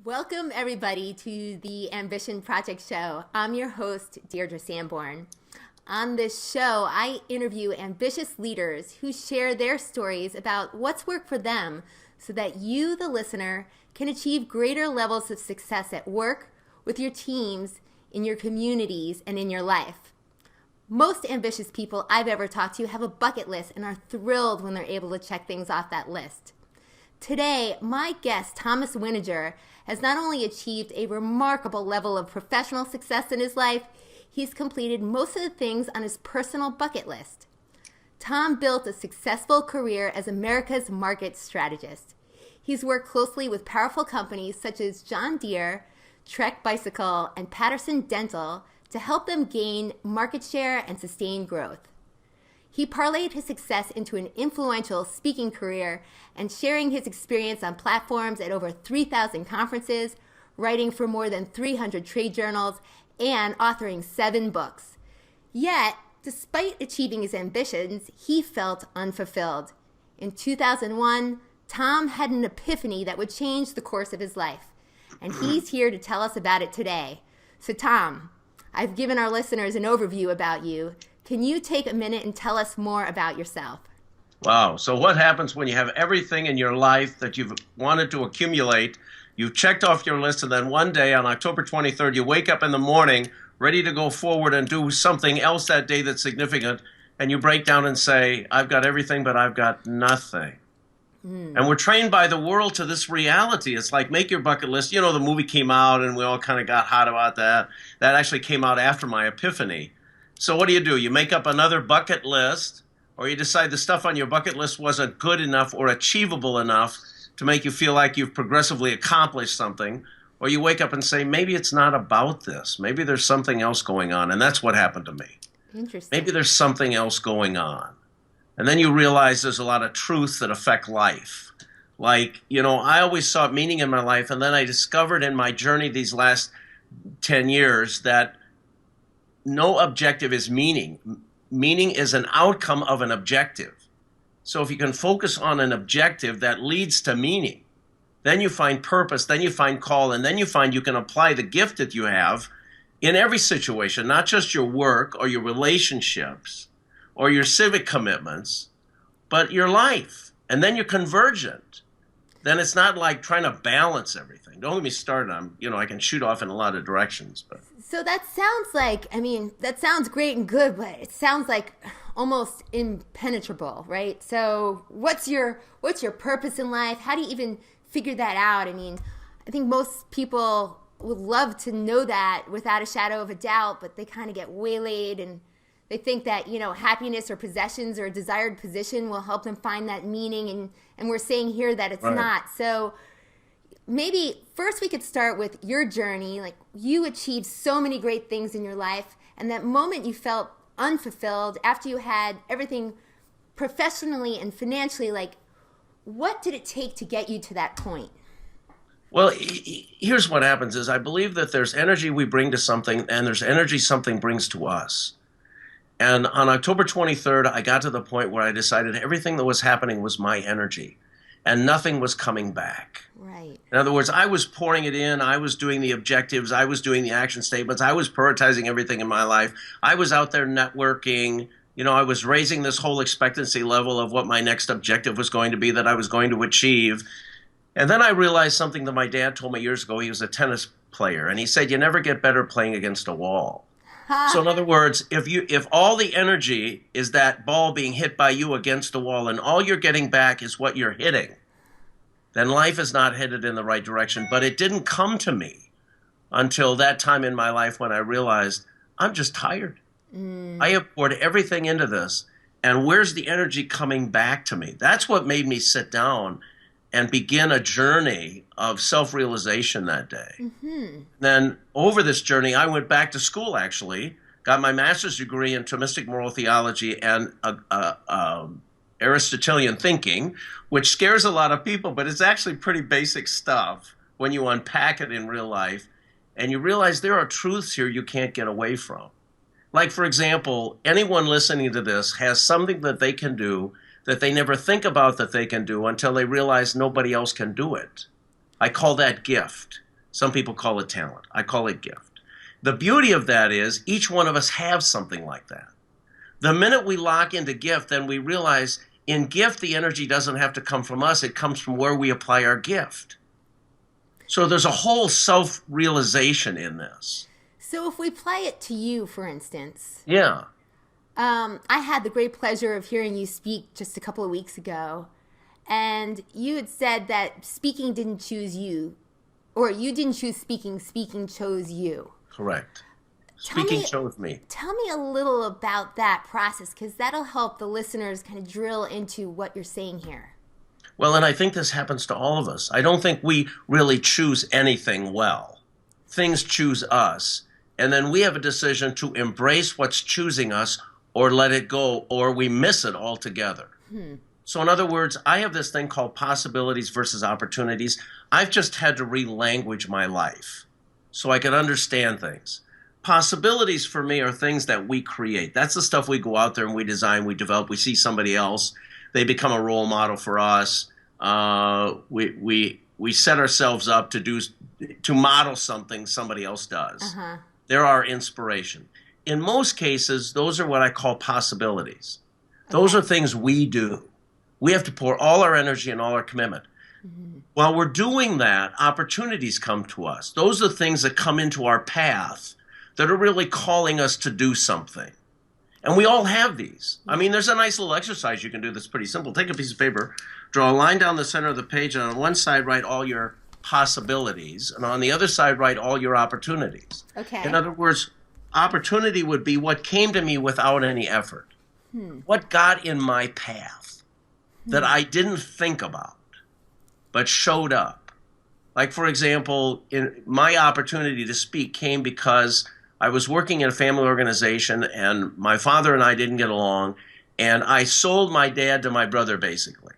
Welcome, everybody, to the Ambition Project Show. I'm your host, Deirdre Sanborn. On this show, I interview ambitious leaders who share their stories about what's worked for them so that you, the listener, can achieve greater levels of success at work, with your teams, in your communities, and in your life. Most ambitious people I've ever talked to have a bucket list and are thrilled when they're able to check things off that list. Today, my guest, Thomas Wininger, has not only achieved a remarkable level of professional success in his life, he's completed most of the things on his personal bucket list. Thom built a successful career as America's market strategist. He's worked closely with powerful companies such as John Deere, Trek Bicycle, and Patterson Dental to help them gain market share and sustain growth. He parlayed his success into an influential speaking career and sharing his experience on platforms at over 3,000 conferences, writing for more than 300 trade journals, and authoring 7 books. Yet, despite achieving his ambitions, he felt unfulfilled. In 2001, Thom had an epiphany that would change the course of his life, and he's here to tell us about it today. So Thom, I've given our listeners an overview about you. Can you take a minute and tell us more about yourself? Wow. So what happens when you have everything in your life that you've wanted to accumulate, you've checked off your list, and then one day on October 23rd, you wake up in the morning ready to go forward and do something else that day that's significant, and you break down and say, I've got everything, but I've got nothing. And we're trained by the world to this reality. It's like, make your bucket list. You know, the movie came out, and we all kind of got hot about that. That actually came out after my epiphany. So what do? You make up another bucket list, or you decide the stuff on your bucket list wasn't good enough or achievable enough to make you feel like you've progressively accomplished something, or you wake up and say, maybe it's not about this. Maybe there's something else going on, and that's what happened to me. Interesting. Maybe there's something else going on. And then you realize there's a lot of truths that affect life. Like, I always sought meaning in my life, and then I discovered in my journey these last 10 years that no objective is meaning. Meaning is an outcome of an objective. So if you can focus on an objective that leads to meaning, then you find purpose, then you find call, and then you find you can apply the gift that you have in every situation, not just your work or your relationships or your civic commitments, but your life. And then you're convergent. Then it's not like trying to balance everything. Don't get me started. I can shoot off in a lot of directions, but. So that sounds like, that sounds great and good, but it sounds like almost impenetrable, right? So what's your purpose in life? How do you even figure that out? I think most people would love to know that without a shadow of a doubt, but they kind of get waylaid and they think that, happiness or possessions or a desired position will help them find that meaning. And we're saying here that it's Right. not. So maybe first we could start with your journey. Like, you achieved so many great things in your life, and that moment you felt unfulfilled after you had everything professionally and financially, like, what did it take to get you to that point? Well, here's what happens is I believe that there's energy we bring to something, and there's energy something brings to us. And on October 23rd, I got to the point where I decided everything that was happening was my energy, and nothing was coming back. Right. In other words, I was pouring it in. I was doing the objectives. I was doing the action statements. I was prioritizing everything in my life. I was out there networking. I was raising this whole expectancy level of what my next objective was going to be that I was going to achieve. And then I realized something that my dad told me years ago. He was a tennis player, and he said, you never get better playing against a wall. So in other words, if all the energy is that ball being hit by you against the wall and all you're getting back is what you're hitting, then life is not headed in the right direction. But it didn't come to me until that time in my life when I realized I'm just tired. I have poured everything into this, and where's the energy coming back to me? That's what made me sit down and begin a journey of self-realization that day. Then over this journey, I went back to school, actually, got my master's degree in Thomistic moral theology and Aristotelian thinking, which scares a lot of people, but it's actually pretty basic stuff when you unpack it in real life, and you realize there are truths here you can't get away from. Like, for example, anyone listening to this has something that they can do that they never think about that they can do until they realize nobody else can do it. I call that gift. Some people call it talent. I call it gift. The beauty of that is each one of us have something like that. The minute we lock into gift, then we realize in gift, the energy doesn't have to come from us. It comes from where we apply our gift. So there's a whole self-realization in this. So if we apply it to you, for instance. Yeah. I had the great pleasure of hearing you speak just a couple of weeks ago. And you had said that speaking didn't choose you. Or you didn't choose speaking. Speaking chose you. Correct. Speaking chose me. Tell me a little about that process, because that'll help the listeners kind of drill into what you're saying here. Well, and I think this happens to all of us. I don't think we really choose anything well. Things choose us. And then we have a decision to embrace what's choosing us or let it go, or we miss it altogether. So in other words, I have this thing called possibilities versus opportunities. I've just had to re-language my life so I can understand things. Possibilities for me are things that we create. That's the stuff we go out there and we design, we develop, we see somebody else. They become a role model for us. We set ourselves up to model something somebody else does. They're our inspiration. In most cases, those are what I call possibilities. Those are things we do. We have to pour all our energy and all our commitment. While we're doing that, opportunities come to us. Those are things that come into our path that are really calling us to do something. And we all have these. I mean, there's a nice little exercise you can do that's pretty simple. Take a piece of paper, draw a line down the center of the page, and on one side write all your possibilities, and on the other side write all your opportunities. Okay. In other words, opportunity would be what came to me without any effort. What got in my path that I didn't think about, but showed up. Like, for example, my opportunity to speak came because I was working in a family organization and my father and I didn't get along, and I sold my dad to my brother, basically.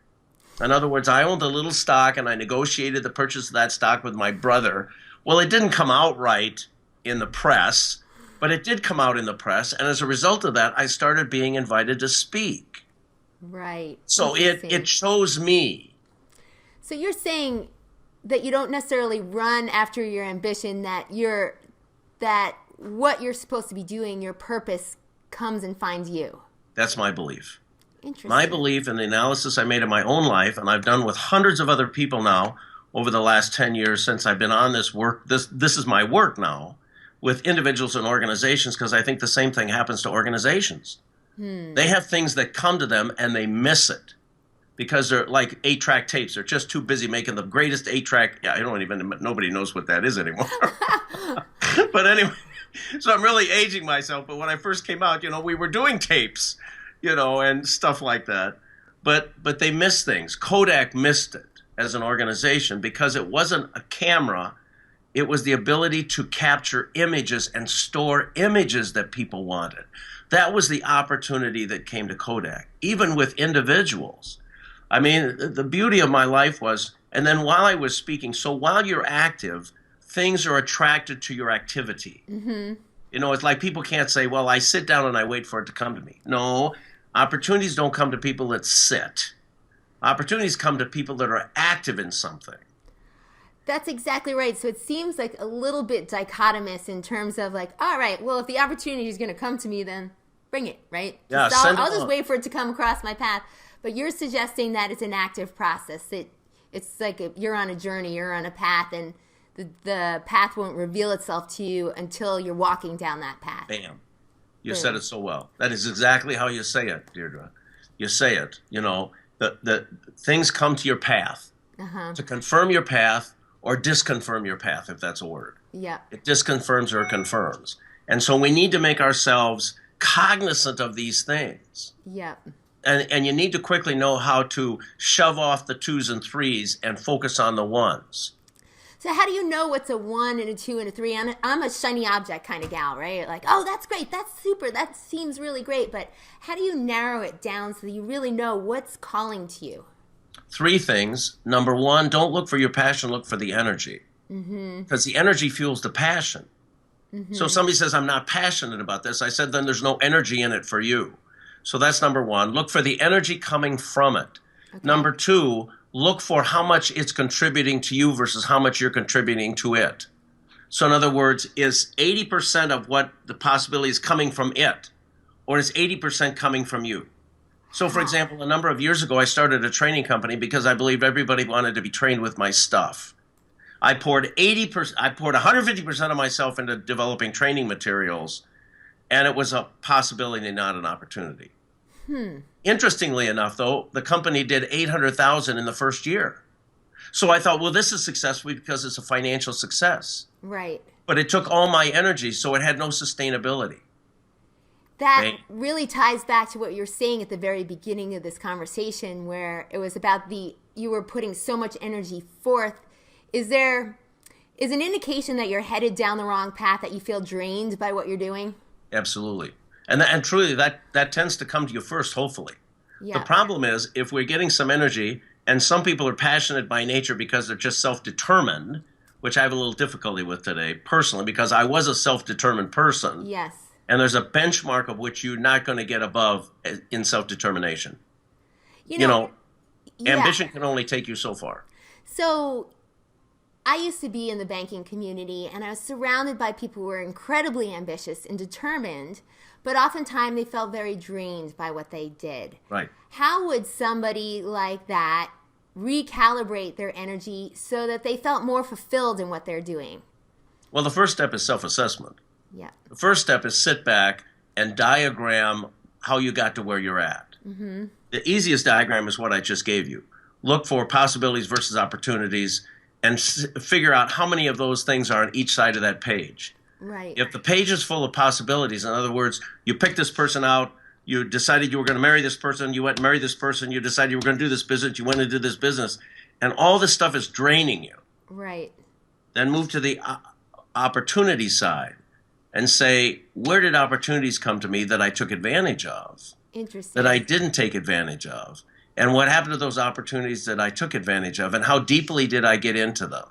In other words, I owned a little stock and I negotiated the purchase of that stock with my brother. Well, it didn't come out right in the press, but it did come out in the press, and as a result of that, I started being invited to speak. Right. So it chose me. So you're saying that you don't necessarily run after your ambition, that what you're supposed to be doing, your purpose, comes and finds you. That's my belief. Interesting. My belief in the analysis I made of my own life, and I've done with hundreds of other people now over the last 10 years since I've been on this work. This is my work now with individuals and organizations, because I think the same thing happens to organizations. They have things that come to them and they miss it because they're like 8-track tapes. They're just too busy making the greatest 8-track. Yeah, nobody knows what that is anymore. But anyway, so I'm really aging myself. But when I first came out, we were doing tapes, and stuff like that. But they missed things. Kodak missed it as an organization because it wasn't a camera. It was the ability to capture images and store images that people wanted. That was the opportunity that came to Kodak, even with individuals. I mean, the beauty of my life was, and then while I was speaking, so while you're active, things are attracted to your activity. It's like people can't say, well, I sit down and I wait for it to come to me. No, opportunities don't come to people that sit. Opportunities come to people that are active in something. That's exactly right. So it seems like a little bit dichotomous in terms of like, all right, well, if the opportunity is going to come to me, then bring it, right? Yeah, I'll just wait for it to come across my path. But you're suggesting that it's an active process. It's like you're on a journey, you're on a path, and the path won't reveal itself to you until you're walking down that path. Bam. You said it so well. That is exactly how you say it, Deirdre. You say it. The things come to your path to confirm your path or disconfirm your path, if that's a word. Yeah. It disconfirms or confirms. And so we need to make ourselves cognizant of these things. Yeah. And you need to quickly know how to shove off the 2s and 3s and focus on the 1s. So how do you know what's a 1 and a 2 and a 3? I'm a shiny object kind of gal, right? Like, oh, that's great. That's super. That seems really great. But how do you narrow it down so that you really know what's calling to you? 3 things. Number 1, don't look for your passion, look for the energy. Because the energy fuels the passion. So if somebody says, I'm not passionate about this, I said, then there's no energy in it for you. So that's number 1. Look for the energy coming from it. Okay. Number 2, look for how much it's contributing to you versus how much you're contributing to it. So in other words, is 80% of what the possibility is coming from it, or is 80% coming from you? So for example, a number of years ago, I started a training company because I believed everybody wanted to be trained with my stuff. I poured 150% of myself into developing training materials, and it was a possibility, not an opportunity. Interestingly enough, though, the company did $800,000 in the first year. So I thought, well, this is successful because it's a financial success. Right. But it took all my energy, so it had no sustainability. That really ties back to what you were saying at the very beginning of this conversation, where it was about you were putting so much energy forth. Is an indication that you're headed down the wrong path, that you feel drained by what you're doing? Absolutely. And truly, that tends to come to you first, hopefully. Yeah. The problem is, if we're getting some energy, and some people are passionate by nature because they're just self-determined, which I have a little difficulty with today, personally, because I was a self-determined person. Yes. And there's a benchmark of which you're not going to get above in self-determination. Ambition can only take you so far. So I used to be in the banking community, and I was surrounded by people who were incredibly ambitious and determined, but oftentimes they felt very drained by what they did. Right. How would somebody like that recalibrate their energy so that they felt more fulfilled in what they're doing? Well, the first step is self-assessment. Yeah. The first step is sit back and diagram how you got to where you're at. Mm-hmm. The easiest diagram is what I just gave you. Look for possibilities versus opportunities and figure out how many of those things are on each side of that page. Right. If the page is full of possibilities, in other words, you picked this person out, you decided you were going to marry this person, you went and married this person, you decided you were going to do this business, you went and did this business, and all this stuff is draining you. Right. Then move to the opportunity side and say, where did opportunities come to me that I took advantage of? Interesting. That I didn't take advantage of? And what happened to those opportunities that I took advantage of? And how deeply did I get into them?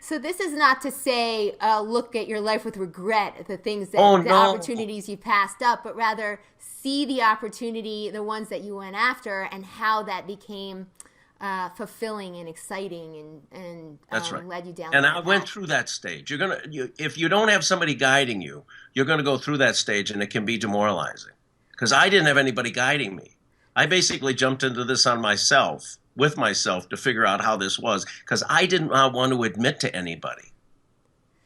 So this is not to say, look at your life with regret at the things that opportunities you passed up, but rather see the opportunity, the ones that you went after, and how that became fulfilling and exciting and That's right. led you down. And I went through that stage. If you don't have somebody guiding you, you're going to go through that stage, and it can be demoralizing. Because I didn't have anybody guiding me. I basically jumped into this with myself to figure out how this was, because I did not want to admit to anybody.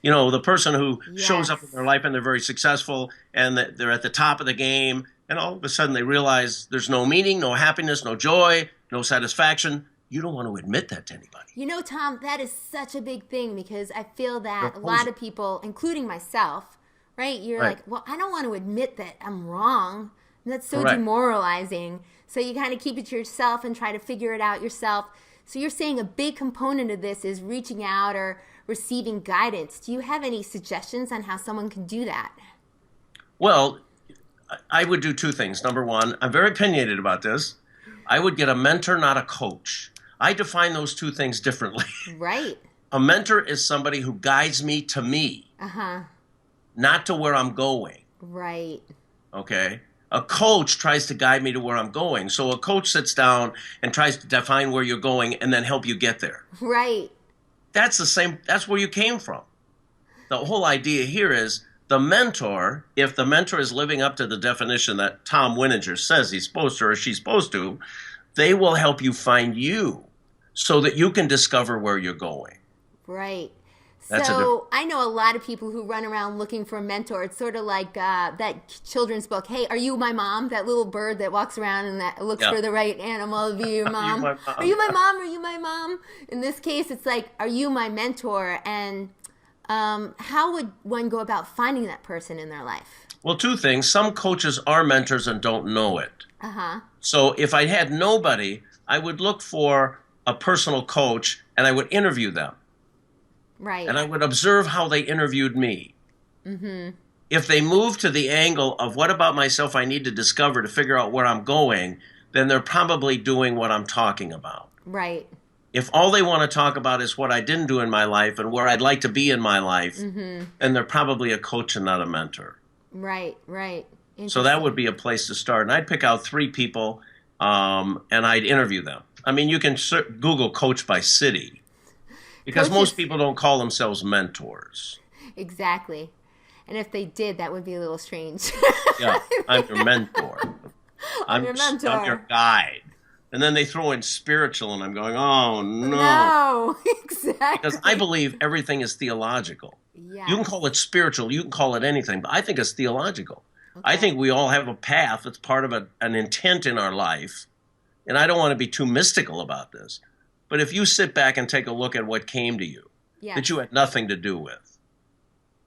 The person who shows up in their life and they're very successful and they're at the top of the game, and all of a sudden they realize there's no meaning, no happiness, no joy, no satisfaction. You don't want to admit that to anybody. Thom, that is such a big thing, because I feel that a lot of people, including myself, right? You're like, well, I don't want to admit that I'm wrong. And that's so demoralizing. So you kind of keep it to yourself and try to figure it out yourself. So you're saying a big component of this is reaching out or receiving guidance. Do you have any suggestions on how someone can do that? Well, I would do two things. Number one, I'm very opinionated about this. I would get a mentor, not a coach. I define those two things differently. Right. A mentor is somebody who guides me to me, not to where I'm going. Right. Okay? A coach tries to guide me to where I'm going. So a coach sits down and tries to define where you're going and then help you get there. Right. That's the same. That's where you came from. The whole idea here is the mentor, if the mentor is living up to the definition that Thom Winninger says he's supposed to or she's supposed to, they will help you find you so that you can discover where you're going. Right. So I know a lot of people who run around looking for a mentor. It's sort of like that children's book, Hey, Are You My Mom? That little bird that walks around and that looks for the right animal. Are you your mom? Are you my mom? Are you my mom? In this case, it's like, are you my mentor? And how would one go about finding that person in their life? Well, two things. Some coaches are mentors and don't know it. So if I had nobody, I would look for a personal coach and I would interview them. Right. And I would observe how they interviewed me. If they move to the angle of what about myself I need to discover to figure out where I'm going, then they're probably doing what I'm talking about. Right. If all they want to talk about is what I didn't do in my life and where I'd like to be in my life, then they're probably a coach and not a mentor. Right. So that would be a place to start. And I'd pick out 3 people and I'd interview them. I mean, you can Google coach by city because Coaches, most people don't call themselves mentors. exactly. And if they did, that would be a little strange. Yeah, I'm your mentor. I'm your mentor. I'm your guide. And then they throw in spiritual, and I'm going, oh, no. No, exactly. Because I believe everything is theological. Yeah. You can call it spiritual, you can call it anything, but I think it's theological. Okay. I think we all have a path that's part of an intent in our life. And I don't want to be too mystical about this. But if you sit back and take a look at what came to you that you had nothing to do with,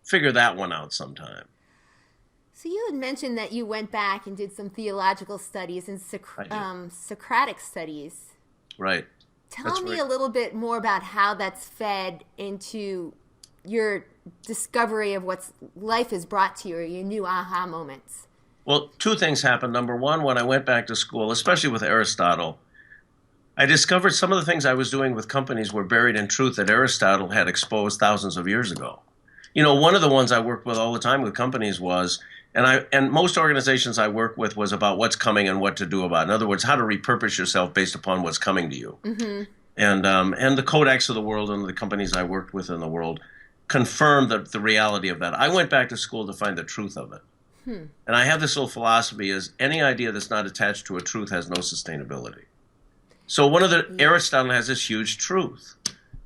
figure that one out sometime. So you had mentioned that you went back and did some theological studies and Socratic studies. Right. Tell me a little bit more about how that's fed into your discovery of what life has brought to you, or your new aha moments. Well, two things happened. Number one, when I went back to school, especially with Aristotle, I discovered some of the things I was doing with companies were buried in truth that Aristotle had exposed thousands of years ago. You know, one of the ones I worked with all the time with companies was, and most organizations I work with was about what's coming and what to do about it. In other words, how to repurpose yourself based upon what's coming to you. Mm-hmm. And the Kodaks of the world and the companies I worked with in the world confirmed the reality of that. I went back to school to find the truth of it. And I have this little philosophy is any idea that's not attached to a truth has no sustainability. So Aristotle has this huge truth.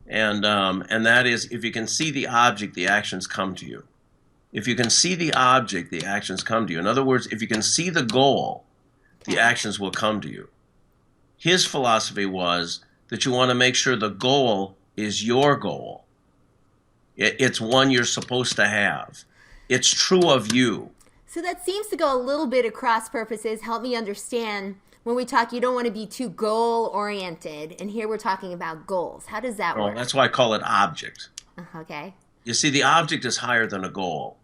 And that is, if you can see the object, the actions come to you. If you can see the object, the actions come to you. In other words, if you can see the goal, the actions will come to you. His philosophy was that you want to make sure the goal is your goal. It's one you're supposed to have. It's true of you. So that seems to go a little bit across purposes. Help me understand. When we talk, you don't want to be too goal-oriented, and here we're talking about goals. How does that work? That's why I call it object. Okay. You see, the object is higher than a goal.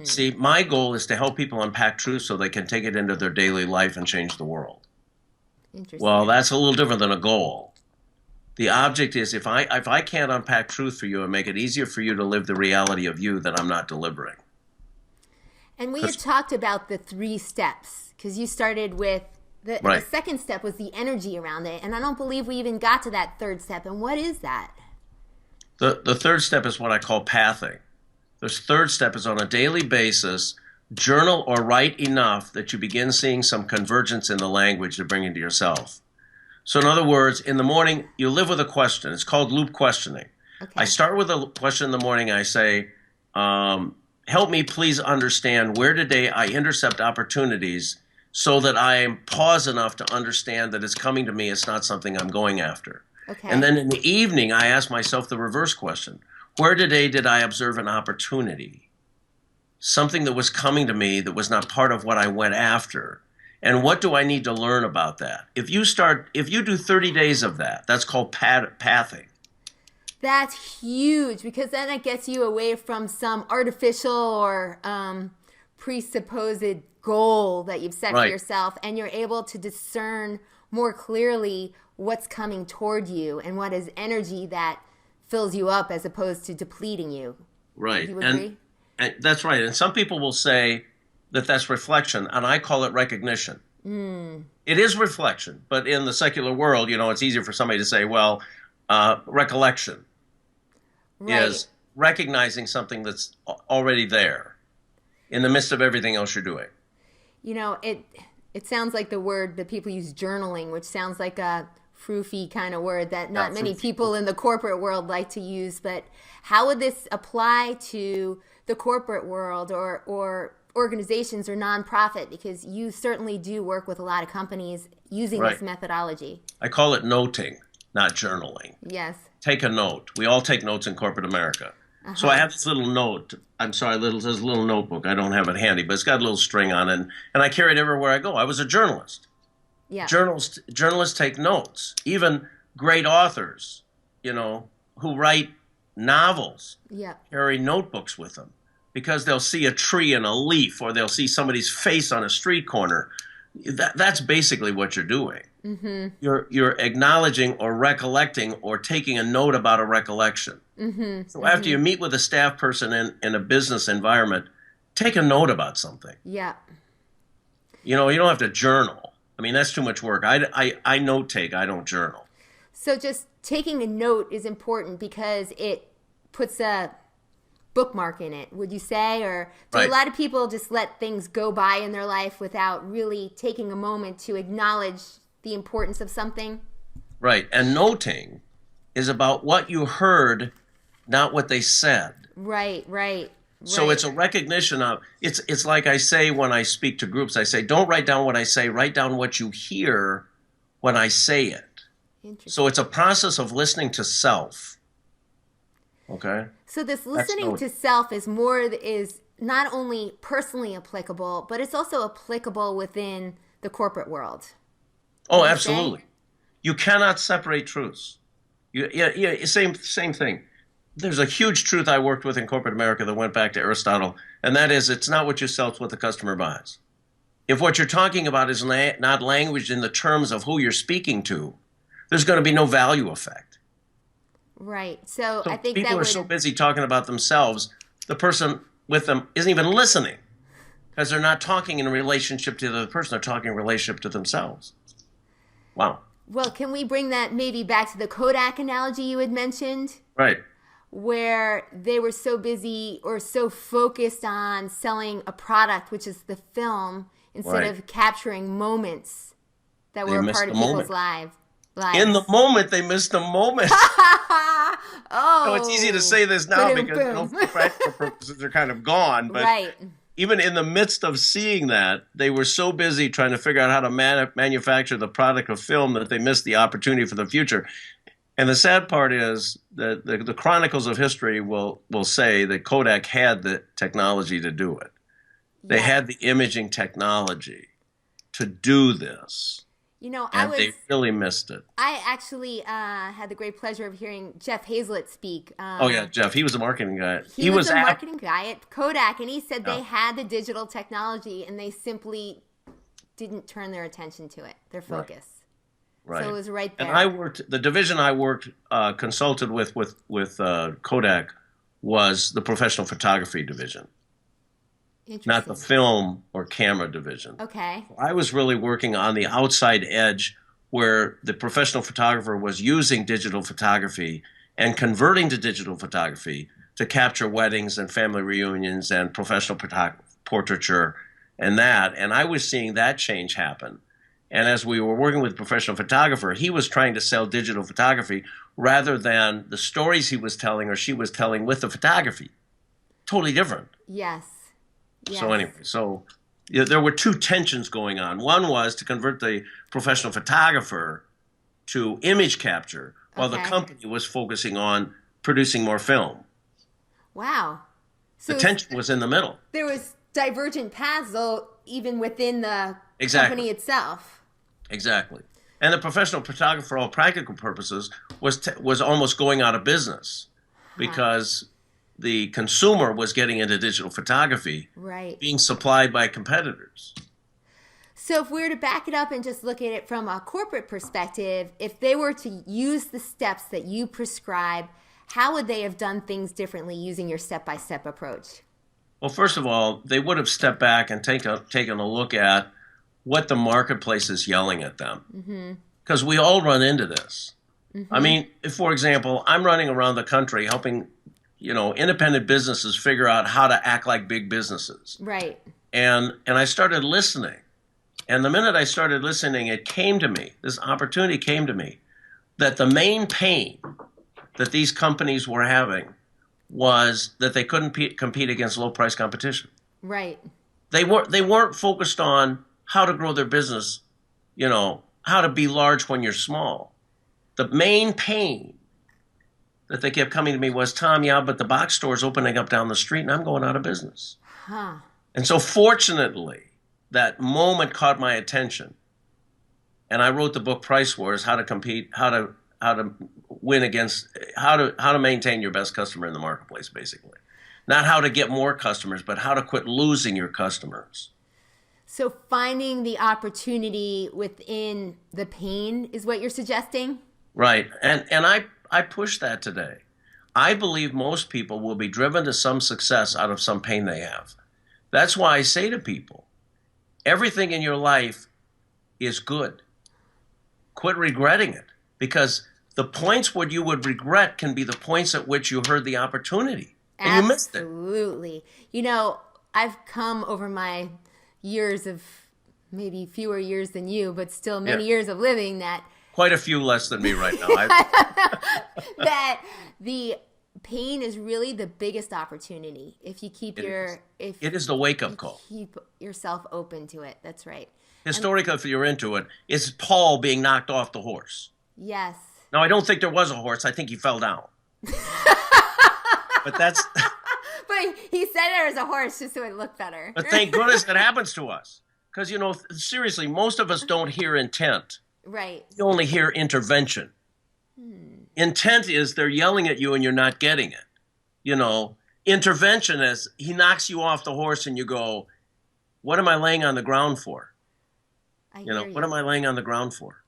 See, my goal is to help people unpack truth so they can take it into their daily life and change the world. Interesting. Well, that's a little different than a goal. The object is if I can't unpack truth for you and make it easier for you to live the reality of you, then I'm not delivering. And we had talked about the 3 steps, because you started with the second step was the energy around it, and I don't believe we even got to that 3rd step. And what is that? The 3rd step is what I call pathing. The 3rd step is on a daily basis, journal or write enough that you begin seeing some convergence in the language to bring into yourself. So in other words, in the morning, you live with a question. It's called loop questioning. Okay. I start with a question in the morning. I say, help me please understand where today I intercept opportunities so that I pause enough to understand that it's coming to me. It's not something I'm going after. Okay. And then in the evening, I ask myself the reverse question. Where today did I observe an opportunity? Something that was coming to me that was not part of what I went after. And what do I need to learn about that? If you do 30 days of that, that's called pathing. That's huge, because then it gets you away from some artificial or presupposed goal that you've set for yourself, and you're able to discern more clearly what's coming toward you and what is energy that fills you up as opposed to depleting you. Right. Do you agree? And that's right. And some people will say that that's reflection, and I call it recognition. It is reflection, but in the secular world, it's easier for somebody to say, well, recollection is recognizing something that's already there in the midst of everything else you're doing. It sounds like the word that people use, journaling, which sounds like a froofy kind of word that not many people in the corporate world like to use. But how would this apply to the corporate world or organizations or nonprofit? Because you certainly do work with a lot of companies using this methodology. I call it noting, not journaling. Yes. Take a note. We all take notes in corporate America. So I have this little note. This little notebook. I don't have it handy, but it's got a little string on it, and I carry it everywhere I go. I was a journalist. Yeah. Journalists take notes. Even great authors, who write novels, carry notebooks with them because they'll see a tree and a leaf, or they'll see somebody's face on a street corner. That's basically what you're doing. Mm-hmm. You're acknowledging or recollecting or taking a note about a recollection. Mm-hmm. So after you meet with a staff person in a business environment, take a note about something. Yeah. You don't have to journal. I mean, that's too much work. I note take, I don't journal. So just taking a note is important because it puts a bookmark in it, would you say? Or do Right. a lot of people just let things go by in their life without really taking a moment to acknowledge the importance of something? Right. And noting is about what you heard, not what they said. Right, right, So right. it's a recognition of it's like I say when I speak to groups, I say, don't write down what I say, write down what you hear when I say it. Interesting. So it's a process of listening to self. Okay? So this That's listening noting. to self is not only personally applicable, but it's also applicable within the corporate world. Oh, Would you say? absolutely. You cannot separate truths. Yeah, same thing. There's a huge truth I worked with in corporate America that went back to Aristotle, and that is it's not what you sell, it's what the customer buys. If what you're talking about is not languaged in the terms of who you're speaking to, there's going to be no value effect. Right. So So I think people that are would so busy talking about themselves, the person with them isn't even listening because they're not talking in relationship to the other person, they're talking in relationship to themselves. Wow. Well, can we bring that maybe back to the Kodak analogy you had mentioned, Right. where they were so busy or so focused on selling a product, which is the film, instead Right. of capturing moments that They were a missed part of the people's moment. lives. In the moment, they missed the moment. Oh, So it's easy to say this now boom, because boom. for practical purposes, they're kind of gone. But Right. even in the midst of seeing that, they were so busy trying to figure out how to manufacture the product of film that they missed the opportunity for the future. And the sad part is that the chronicles of history will say that Kodak had the technology to do it. They Yeah. had the imaging technology to do this, You know, and they really missed it. I actually had the great pleasure of hearing Jeff Hazlett speak. Oh yeah, Jeff, he was a marketing guy. He was a at- marketing guy at Kodak, and he said Yeah. they had the digital technology, and they simply didn't turn their attention to it, their focus. Right. So it was right there. And the division I worked, consulted with Kodak was the professional photography division, not the Interesting. film or camera division. Okay. I was really working on the outside edge where the professional photographer was using digital photography and converting to digital photography to capture weddings and family reunions and professional portraiture and that. And I was seeing that change happen. And as we were working with a professional photographer, he was trying to sell digital photography rather than the stories he was telling or she was telling with the photography. Totally different. Yes. Yes. So anyway, there were two tensions going on. One was to convert the professional photographer to image capture while the Okay. company was focusing on producing more film. Wow. So The tension was in the middle. there was divergent paths, though, even within the Exactly. company itself. Exactly. And the professional photographer, for all practical purposes, was almost going out of business because the consumer was getting into digital photography, Right. being supplied by competitors. So if we were to back it up and just look at it from a corporate perspective, if they were to use the steps that you prescribe, how would they have done things differently using your step-by-step approach? Well, first of all, they would have stepped back and taken a look at what the marketplace is yelling at them. Because we all run into this. I mean, if, for example, I'm running around the country helping, independent businesses figure out how to act like big businesses. Right. And I started listening. And the minute I started listening, it came to me, this opportunity came to me, that the main pain that these companies were having was that they couldn't compete against low-price competition. Right. They weren't focused on how to grow their business, how to be large when you're small. The main pain that they kept coming to me was, Thom, yeah, but the box store's opening up down the street and I'm going out of business. Huh. And so fortunately, that moment caught my attention. And I wrote the book Price Wars, how to compete, how to win against, how to maintain your best customer in the marketplace, basically. Not how to get more customers, but how to quit losing your customers. So finding the opportunity within the pain is what you're suggesting? Right. And I push that today. I believe most people will be driven to some success out of some pain they have. That's why I say to people, everything in your life is good. Quit regretting it, because the points where you would regret can be the points at which you heard the opportunity and you missed it. Absolutely. I've come over my years of, maybe fewer years than you, but still many years of living, that quite a few less than me right now. that the pain is really the biggest opportunity if you keep it is the wake-up call. Keep yourself open to it. That's right. Historically, if you're into it, it's Paul being knocked off the horse. Yes. Now, I don't think there was a horse. I think he fell down. But that's... But he said it as a horse just so it looked better. But thank goodness that happens to us. Because, seriously, most of us don't hear intent. Right. You only hear intervention. Intent is they're yelling at you and you're not getting it. Intervention is he knocks you off the horse and you go, what am I laying on the ground for? What am I laying on the ground for?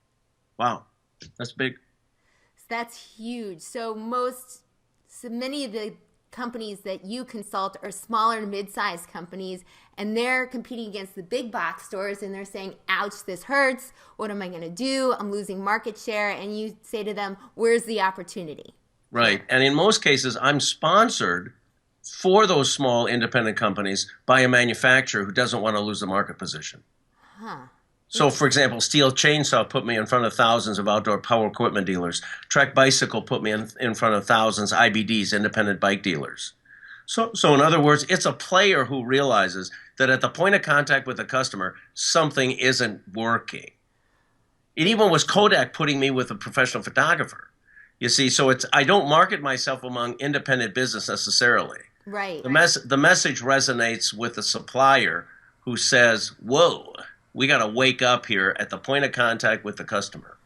Wow, that's big. That's huge. So many of the companies that you consult are smaller to mid-sized companies, and they're competing against the big box stores, and they're saying, ouch, this hurts. What am I going to do? I'm losing market share. And you say to them, where's the opportunity? Right. And in most cases, I'm sponsored for those small independent companies by a manufacturer who doesn't want to lose the market position. So, for example, Steel Chainsaw put me in front of thousands of outdoor power equipment dealers. Trek Bicycle put me in front of thousands IBDs, independent bike dealers. So in other words, it's a player who realizes that at the point of contact with the customer, something isn't working. It even was Kodak putting me with a professional photographer. You see, so I don't market myself among independent business necessarily. Right. The message resonates with the supplier who says, whoa, we got to wake up here at the point of contact with the customer.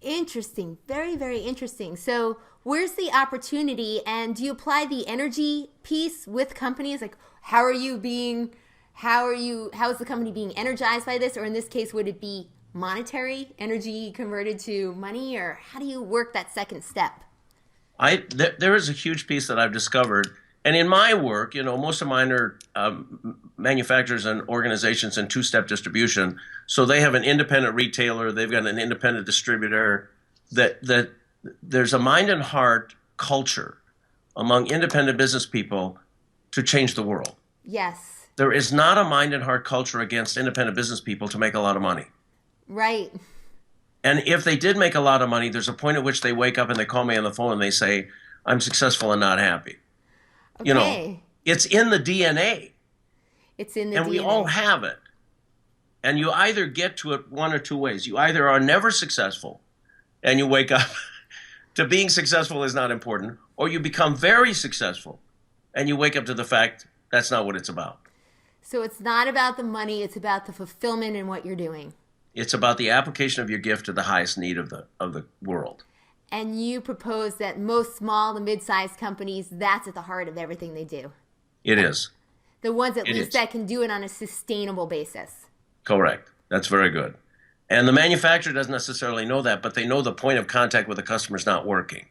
Interesting. Very, very interesting. So where's the opportunity, and do you apply the energy piece with companies? Like, how is the company being energized by this? Or in this case, would it be monetary energy converted to money, or how do you work that second step? There is a huge piece that I've discovered. And in my work, most of mine are manufacturers and organizations in two-step distribution. So they have an independent retailer, they've got an independent distributor. That there's a mind and heart culture among independent business people to change the world. Yes. There is not a mind and heart culture against independent business people to make a lot of money. Right. And if they did make a lot of money, there's a point at which they wake up and they call me on the phone and they say, I'm successful and not happy. Okay. It's in the DNA. It's in the DNA. And we all have it. And you either get to it one or two ways. You either are never successful and you wake up to being successful is not important, or you become very successful and you wake up to the fact that's not what it's about. So it's not about the money, it's about the fulfillment in what you're doing. It's about the application of your gift to the highest need of the world. And you propose that most small to mid-sized companies, that's at the heart of everything they do. It is. The ones at least that can do it on a sustainable basis. Correct. That's very good. And the manufacturer doesn't necessarily know that, but they know the point of contact with the customer is not working.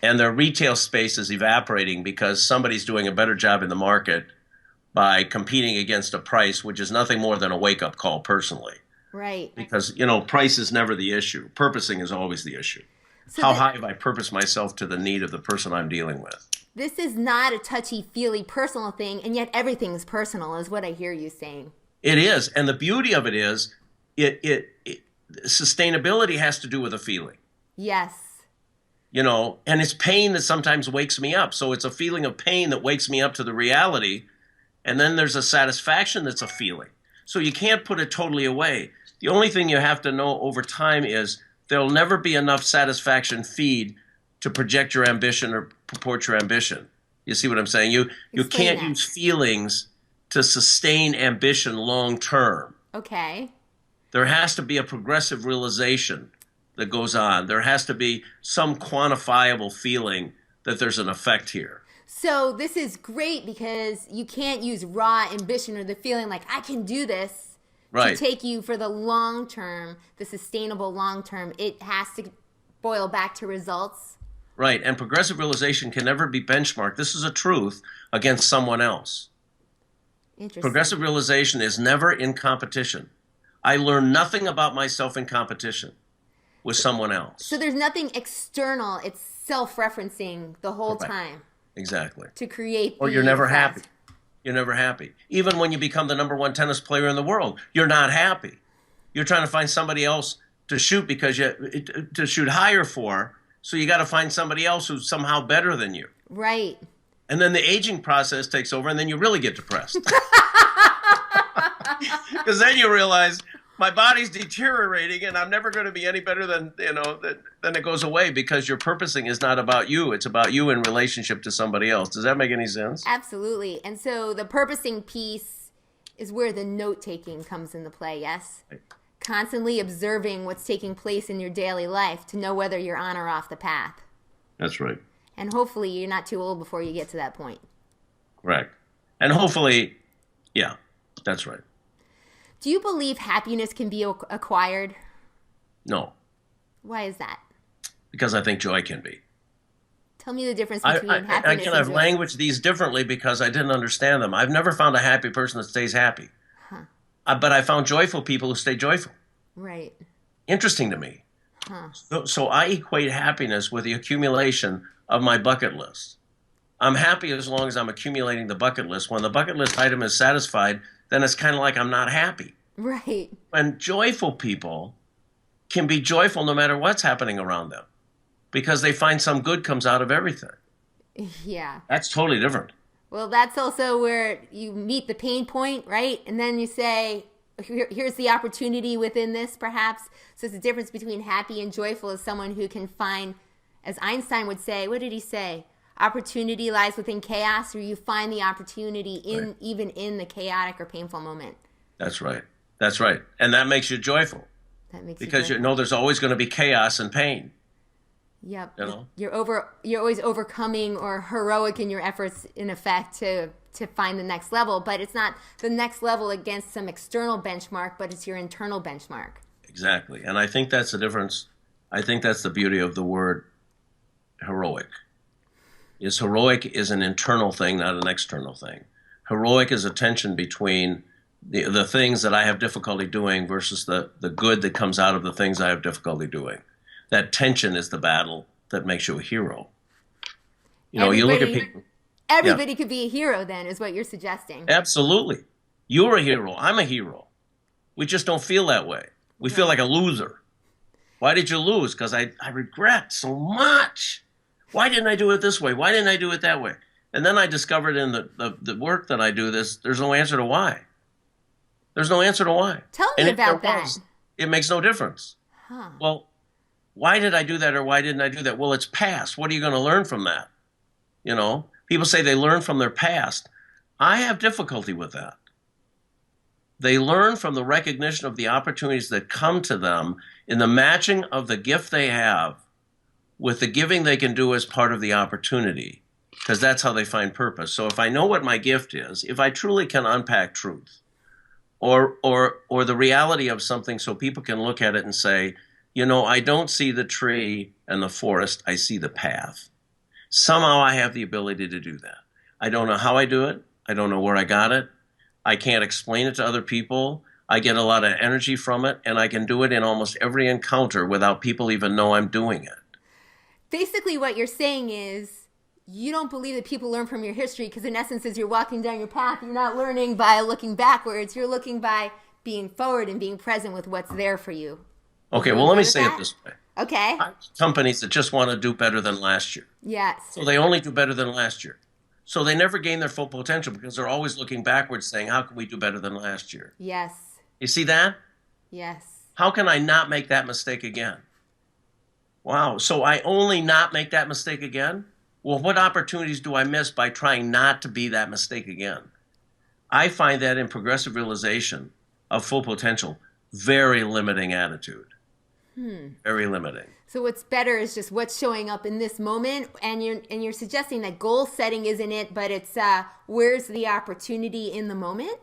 And their retail space is evaporating because somebody's doing a better job in the market by competing against a price, which is nothing more than a wake-up call personally. Right. Because, price is never the issue. Purposing is always the issue. So how high have I purposed myself to the need of the person I'm dealing with? This is not a touchy-feely personal thing, and yet everything is personal, is what I hear you saying. It is. And the beauty of it is, sustainability has to do with a feeling. Yes. And it's pain that sometimes wakes me up. So it's a feeling of pain that wakes me up to the reality. And then there's a satisfaction that's a feeling. So you can't put it totally away. The only thing you have to know over time is there'll never be enough satisfaction feed to project your ambition or purport your ambition. You see what I'm saying? You can't use feelings to sustain ambition long term. Okay. There has to be a progressive realization that goes on. There has to be some quantifiable feeling that there's an effect here. So this is great because you can't use raw ambition or the feeling like I can do this to take you for the long term, the sustainable long term. It has to boil back to results. Right. And progressive realization can never be benchmarked. This is a truth against someone else. Interesting. Progressive realization is never in competition. I learn nothing about myself in competition with someone else. So there's nothing external. It's self-referencing the whole Correct. time. Exactly. To create Or you're never happy. You're never happy. Even when you become the #1 tennis player in the world, you're not happy. You're trying to find somebody else to shoot to shoot higher for. So you got to find somebody else who's somehow better than you. Right. And then the aging process takes over, and then you really get depressed. Because then you realize my body's deteriorating, and I'm never going to be any better than it goes away, because your purposing is not about you. It's about you in relationship to somebody else. Does that make any sense? Absolutely. And so the purposing piece is where the note-taking comes into play, yes? Right. Constantly observing what's taking place in your daily life to know whether you're on or off the path. That's right. And hopefully you're not too old before you get to that point. Correct. And hopefully, yeah, that's right. Do you believe happiness can be acquired? No. Why is that? Because I think joy can be. Tell me the difference between happiness and I've joy. languaged these differently because I didn't understand them. I've never found a happy person that stays happy. But I found joyful people who stay joyful. Right. Interesting to me. So I equate happiness with the accumulation of my bucket list. I'm happy as long as I'm accumulating the bucket list. When the bucket list item is satisfied, then it's kind of like I'm not happy. Right. And joyful people can be joyful no matter what's happening around them, because they find some good comes out of everything. Yeah. That's totally different. Well, that's also where you meet the pain point, right? And then you say, here's the opportunity within this, perhaps. So it's the difference between happy and joyful is someone who can find, as Einstein would say, what did he say? Opportunity lies within chaos, or you find the opportunity even in the chaotic or painful moment. That's right. That's right. And that makes you joyful. That makes because you know there's always going to be chaos and pain. Yep. You know? You're always overcoming or heroic in your efforts, in effect, to find the next level. But it's not the next level against some external benchmark, but it's your internal benchmark. Exactly. And I think that's the difference. I think that's the beauty of the word heroic. Heroic is an internal thing, not an external thing. Heroic is a tension between the things that I have difficulty doing versus the good that comes out of the things I have difficulty doing. That tension is the battle that makes you a hero. You look at people. Everybody could be a hero then, is what you're suggesting. Absolutely. You're a hero. I'm a hero. We just don't feel that way. We feel like a loser. Why did you lose? Because I regret so much. Why didn't I do it this way? Why didn't I do it that way? And then I discovered in the work that I do there's no answer to why. There's no answer to why. Tell me about that. It makes no difference. Huh. Well, why did I do that or why didn't I do that? Well, it's past. What are you going to learn from that? People say they learn from their past. I have difficulty with that. They learn from the recognition of the opportunities that come to them in the matching of the gift they have with the giving they can do as part of the opportunity, because that's how they find purpose. So if I know what my gift is, if I truly can unpack truth or the reality of something so people can look at it and say, I don't see the tree and the forest, I see the path. Somehow I have the ability to do that. I don't know how I do it. I don't know where I got it. I can't explain it to other people. I get a lot of energy from it, and I can do it in almost every encounter without people even know I'm doing it. Basically what you're saying is you don't believe that people learn from your history, because in essence, as you're walking down your path, you're not learning by looking backwards. You're looking by being forward and being present with what's there for you. Okay, well, let me say it this way. Okay. Companies that just want to do better than last year. Yes. So they only do better than last year. So they never gain their full potential because they're always looking backwards saying, how can we do better than last year? Yes. You see that? Yes. How can I not make that mistake again? Wow. So I only not make that mistake again? Well, what opportunities do I miss by trying not to be that mistake again? I find that in progressive realization of full potential, very limiting attitude. Very limiting. So what's better is just what's showing up in this moment, and you're suggesting that goal setting isn't it, but it's where's the opportunity in the moment?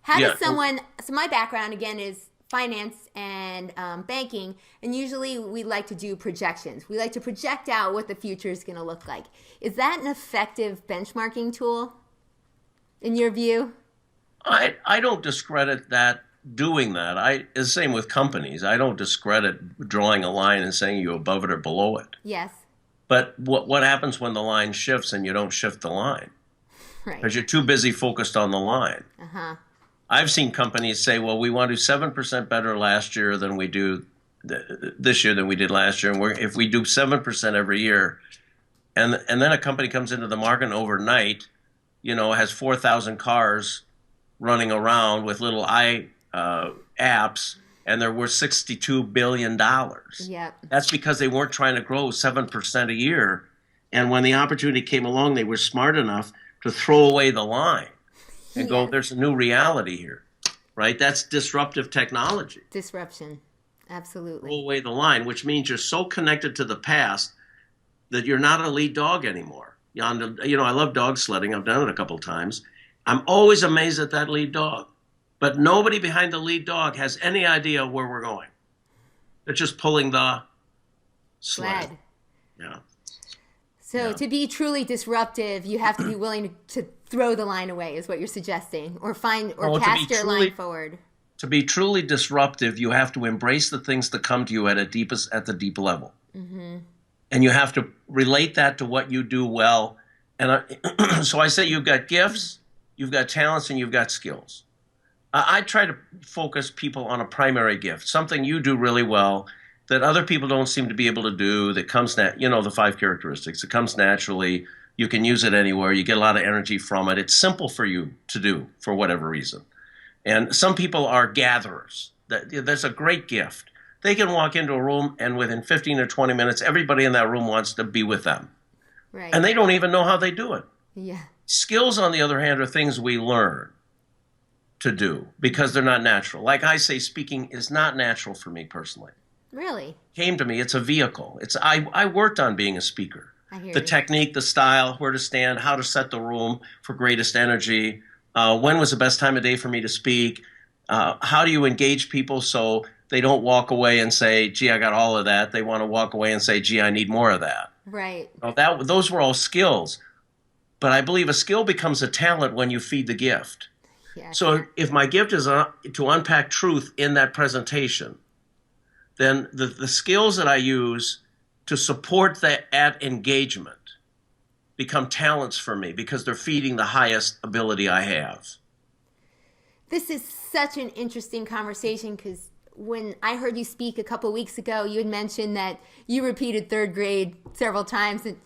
How does someone? So my background again is finance and banking, and usually we like to do projections. We like to project out what the future is going to look like. Is that an effective benchmarking tool, in your view? I don't discredit that doing that. It's the same with companies. I don't discredit drawing a line and saying you're above it or below it. Yes. But what happens when the line shifts and you don't shift the line? Right. Because you're too busy focused on the line. Uh-huh. I've seen companies say, well, we want to do 7% better last year than we do this year than we did last year. And if we do 7% every year, and then a company comes into the market and overnight, has 4,000 cars running around with little apps, and they're worth $62 billion. Yep. That's because they weren't trying to grow 7% a year. And when the opportunity came along, they were smart enough to throw away the line and go, there's a new reality here, right? That's disruptive technology. Disruption. Absolutely. Throw away the line, which means you're so connected to the past that you're not a lead dog anymore. I love dog sledding. I've done it a couple of times. I'm always amazed at that lead dog. But nobody behind the lead dog has any idea where we're going. They're just pulling the sled. Yeah. So to be truly disruptive, you have to be willing to throw the line away, is what you're suggesting, or cast your line forward. To be truly disruptive, you have to embrace the things that come to you at the deep level. Mm-hmm. And you have to relate that to what you do well. And so I say you've got gifts, you've got talents, and you've got skills. I try to focus people on a primary gift, something you do really well that other people don't seem to be able to do, that comes, the 5 characteristics. It comes naturally. You can use it anywhere. You get a lot of energy from it. It's simple for you to do for whatever reason. And some people are gatherers. That's a great gift. They can walk into a room and within 15 or 20 minutes, everybody in that room wants to be with them. Right. And they don't even know how they do it. Yeah. Skills, on the other hand, are things we learn to do because they're not natural. Like I say, speaking is not natural for me personally. Really? Came to me. It's a vehicle. I worked on being a speaker. I hear the you. Technique, the style, where to stand, how to set the room for greatest energy. When was the best time of day for me to speak? How do you engage people so they don't walk away and say, gee, I got all of that. They want to walk away and say, gee, I need more of that. Right. Those were all skills. But I believe a skill becomes a talent when you feed the gift. Yeah. So if my gift is to unpack truth in that presentation, then the skills that I use to support that engagement become talents for me because they're feeding the highest ability I have. This is such an interesting conversation because when I heard you speak a couple of weeks ago, you had mentioned that you repeated 3rd grade several times and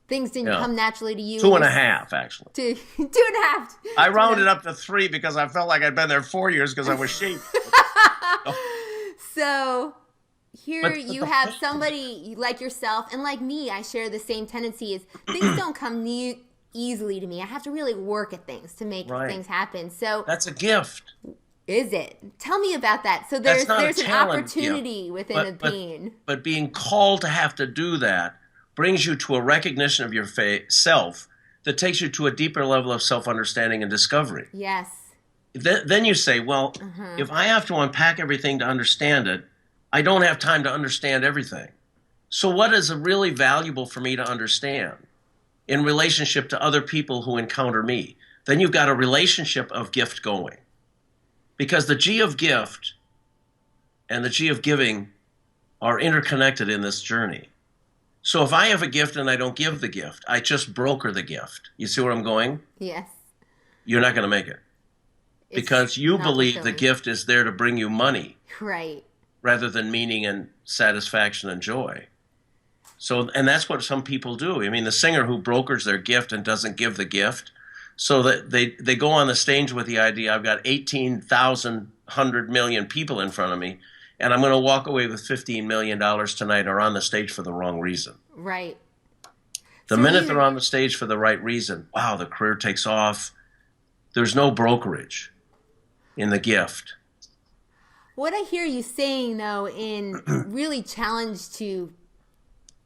things didn't come naturally to you. 2.5, actually. 2.5. I rounded up to 3 because I felt like I'd been there 4 years because I was sheep. So here you have somebody like yourself and like me. I share the same tendency as things don't come easily to me. I have to really work at things to make things happen. So that's a gift. Is it? Tell me about that. So there's an opportunity within a pain. But being called to have to do that brings you to a recognition of your self that takes you to a deeper level of self-understanding and discovery. Yes. Then you say, well, if I have to unpack everything to understand it, I don't have time to understand everything. So what is really valuable for me to understand in relationship to other people who encounter me? Then you've got a relationship of gift going. Because the G of gift and the G of giving are interconnected in this journey. So if I have a gift and I don't give the gift, I just broker the gift. You see where I'm going? Yes. You're not going to make it. Because you believe the gift is there to bring you money. Right. Rather than meaning and satisfaction and joy. So, and that's what some people do. I mean, the singer who brokers their gift and doesn't give the gift, so that they go on the stage with the idea, I've got 18,000, 100 million people in front of me, and I'm going to walk away with $15 million tonight, are on the stage for the wrong reason. Right. The minute they're on the stage for the right reason, wow, the career takes off. There's no brokerage in the gift. What I hear you saying, though, in really challenge to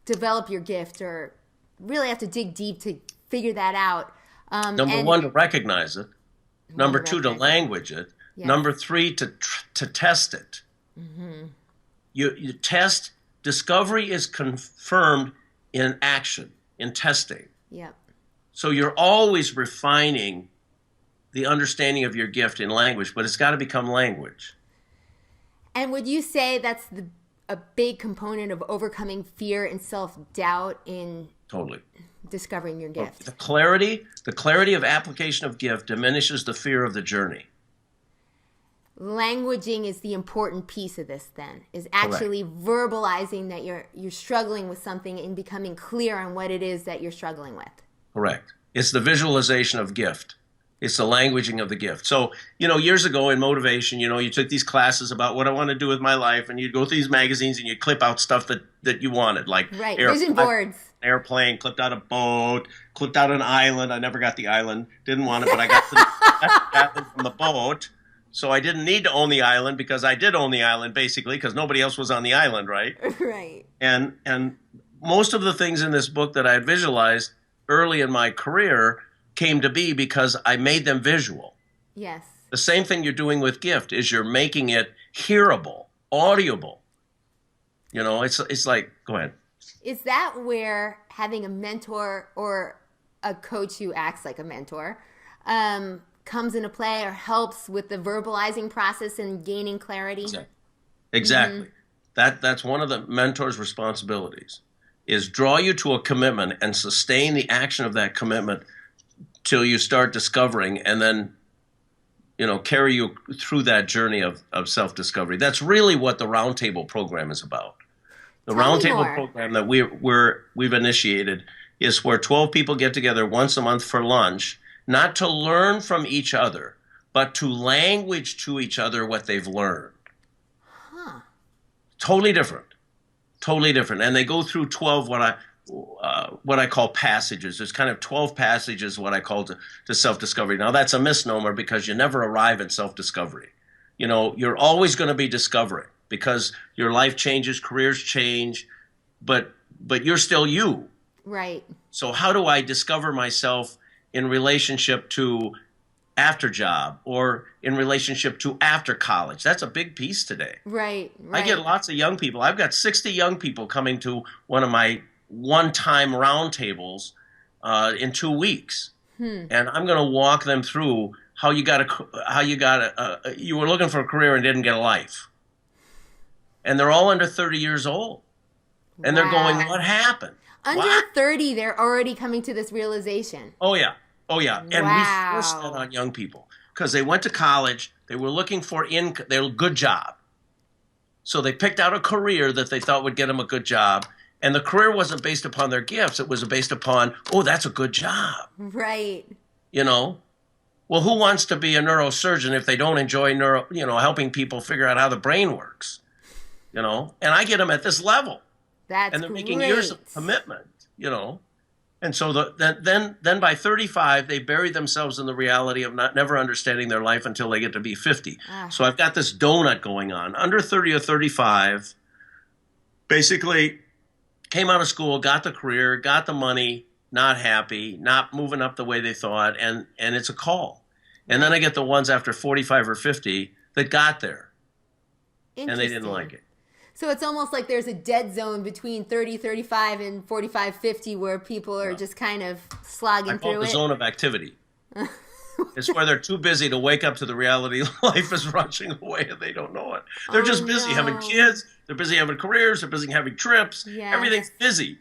develop your gift or really have to dig deep to figure that out. Number one, to recognize it. Number two, to language it. Yes. Number three, to test it. Mm-hmm. You test. Discovery is confirmed in action, in testing. Yep. So you're always refining the understanding of your gift in language, but it's got to become language. And would you say that's a big component of overcoming fear and self-doubt in Totally. discovering your gift? The clarity of application of gift diminishes the fear of the journey. Languaging is the important piece of this then, is actually verbalizing that you're struggling with something and becoming clear on what it is that you're struggling with. Correct. It's the visualization of gift. It's the languaging of the gift. So, years ago in motivation, you took these classes about what I want to do with my life, and you'd go through these magazines and you'd clip out stuff that you wanted, like vision boards. Airplane, clipped out a boat, clipped out an island. I never got the island. Didn't want it, but I got the island from the boat. So I didn't need to own the island because I did own the island, basically, because nobody else was on the island, right? Right. And most of the things in this book that I had visualized early in my career came to be because I made them visual. Yes. The same thing you're doing with gift is you're making it hearable, audible. It's like, go ahead. Is that where having a mentor or a coach who acts like a mentor comes into play or helps with the verbalizing process and gaining clarity? Exactly. Mm-hmm. That's one of the mentor's responsibilities, is draw you to a commitment and sustain the action of that commitment till you start discovering, and then carry you through that journey of self-discovery. That's really what the Roundtable program is about. The Roundtable program that we've initiated is where 12 people get together once a month for lunch, not to learn from each other, but to language to each other what they've learned. Huh. Totally different. And they go through 12 what I call passages. There's kind of 12 passages, what I call to self-discovery. Now, that's a misnomer because you never arrive at self-discovery. You're always going to be discovering because your life changes, careers change, but you're still you. Right. So how do I discover myself in relationship to after job or in relationship to after college? That's a big piece today. Right. I get lots of young people. I've got 60 young people coming to one of my one-time roundtables in 2 weeks. And I'm going to walk them through how you were looking for a career and didn't get a life. And they're all under 30 years old. And they're going, what happened? Under 30, they're already coming to this realization. Oh, yeah. And we force that on young people because they went to college. They were looking for a good job. So they picked out a career that they thought would get them a good job. And the career wasn't based upon their gifts. It was based upon, that's a good job. Right. Well, who wants to be a neurosurgeon if they don't enjoy helping people figure out how the brain works? And I get them at this level. That's and they're making years of commitment, And so then by 35, they bury themselves in the reality of never understanding their life until they get to be 50. So I've got this donut going on. Under 30 or 35, basically came out of school, got the career, got the money, not happy, not moving up the way they thought, and it's a call. And then I get the ones after 45 or 50 that got there, and they didn't like it. So it's almost like there's a dead zone between 30, 35, and 45, 50 where people are just kind of slogging through it. The zone of activity. It's where they're too busy to wake up to the reality life is rushing away and they don't know it. They're just busy having kids. They're busy having careers. They're busy having trips. Yes. Everything's busy.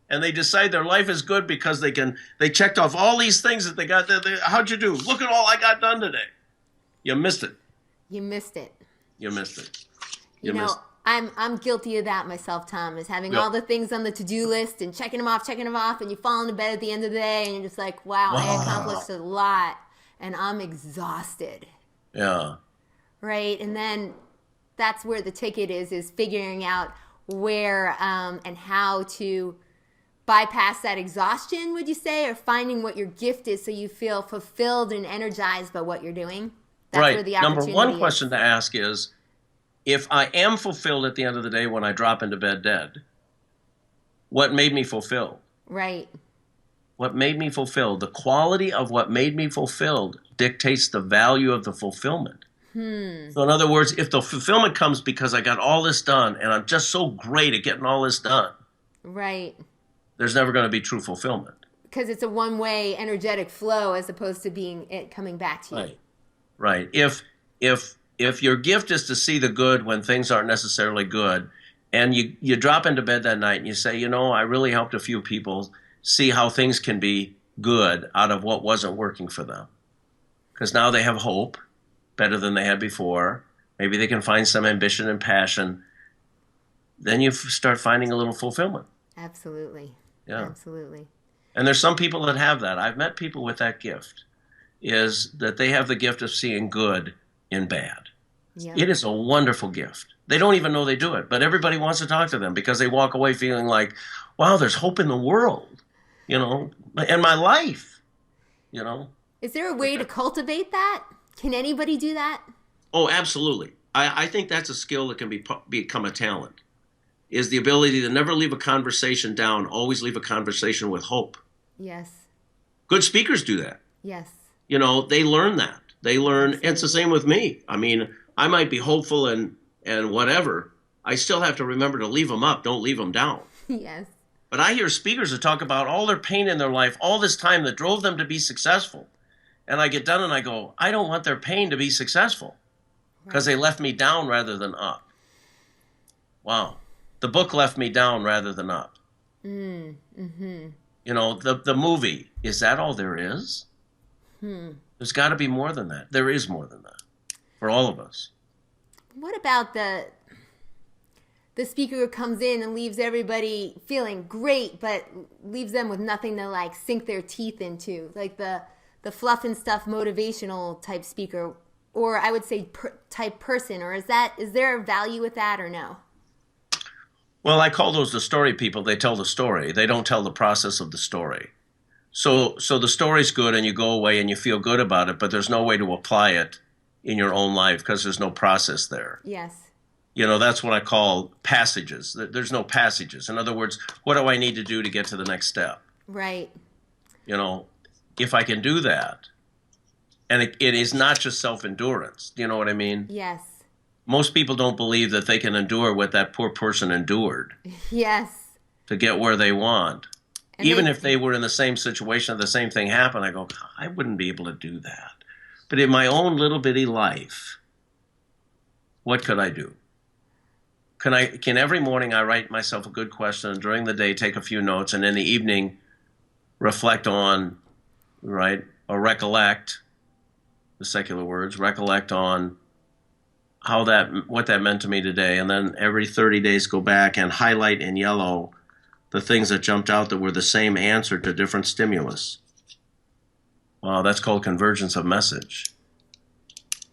And they decide their life is good because they checked off all these things that they got. How'd you do? Look at all I got done today. You missed it. You missed it. I'm guilty of that myself, Thom, is having all the things on the to-do list and checking them off, and you fall into bed at the end of the day and you're just like, wow. I accomplished a lot and I'm exhausted. Yeah. Right? And then that's where the ticket is figuring out where and how to bypass that exhaustion, would you say, or finding what your gift is so you feel fulfilled and energized by what you're doing? That's right. Where the opportunity Number one question to ask is, if I am fulfilled at the end of the day when I drop into bed dead, what made me fulfilled? Right. What made me fulfilled? The quality of what made me fulfilled dictates the value of the fulfillment. So in other words, if the fulfillment comes because I got all this done and I'm just so great at getting all this done, right, there's never going to be true fulfillment. Because it's a one-way energetic flow as opposed to being it coming back to you. Right. If if your gift is to see the good when things aren't necessarily good, and you drop into bed that night and you say, I really helped a few people see how things can be good out of what wasn't working for them. Because now they have hope better than they had before. Maybe they can find some ambition and passion. Then you start finding a little fulfillment. Absolutely. Yeah. Absolutely. And there's some people that have that. I've met people with that gift, is that they have the gift of seeing good in bad. Yeah. It is a wonderful gift. They don't even know they do it, but everybody wants to talk to them because they walk away feeling like, wow, there's hope in the world, and my life, Is there a way to cultivate that? Can anybody do that? Oh, absolutely. I think that's a skill that can become a talent, is the ability to never leave a conversation down, always leave a conversation with hope. Yes. Good speakers do that. Yes. They learn that. They learn, Absolutely. and it's the same with me. I mean, I might be hopeful and whatever. I still have to remember to leave them up. Don't leave them down. Yes. But I hear speakers that talk about all their pain in their life, all this time that drove them to be successful. And I get done and I go, I don't want their pain to be successful because they left me down rather than up. Wow. The book left me down rather than up. Mm-hmm. The movie, is that all there is? There's got to be more than that. There is more than that for all of us. What about the speaker who comes in and leaves everybody feeling great, but leaves them with nothing to sink their teeth into, like the fluff and stuff motivational type speaker, or I would say type person, or is there a value with that or no? Well, I call those the story people. They tell the story. They don't tell the process of the story. So the story's good and you go away and you feel good about it, but there's no way to apply it in your own life because there's no process there. Yes. That's what I call passages. There's no passages. In other words, what do I need to do to get to the next step? Right. If I can do that, and it is not just self-endurance. Do you know what I mean? Yes. Most people don't believe that they can endure what that poor person endured. Yes. To get where they want. And even if they were in the same situation, the same thing happened, I go, I wouldn't be able to do that. But in my own little bitty life, what could I do? Can every morning I write myself a good question, and during the day take a few notes, and in the evening reflect on, right, or recollect, the secular words, recollect on what that meant to me today, and then every 30 days go back and highlight in yellow the things that jumped out that were the same answer to different stimulus. Wow, that's called convergence of message.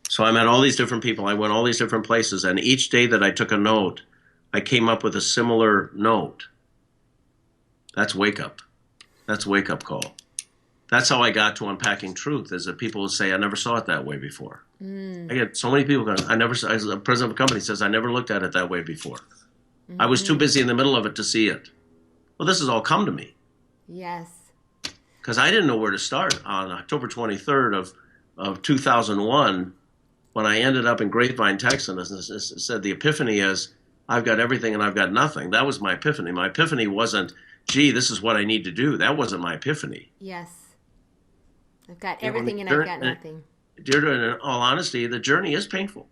So I met all these different people. I went all these different places, and each day that I took a note, I came up with a similar note. That's wake up. That's wake up call. That's how I got to unpacking truth, is that people will say, I never saw it that way before. I get so many people going, as the president of a company says, I never looked at it that way before. I was too busy in the middle of it to see it. Well, this has all come to me. Yes. Because I didn't know where to start on October 23rd of 2001, when I ended up in Grapevine, Texas, and it said the epiphany is, I've got everything and I've got nothing. That was my epiphany. My epiphany wasn't, gee, this is what I need to do. That wasn't my epiphany. Yes. I've got everything and I've got nothing. Deirdre, in all honesty, the journey is painful.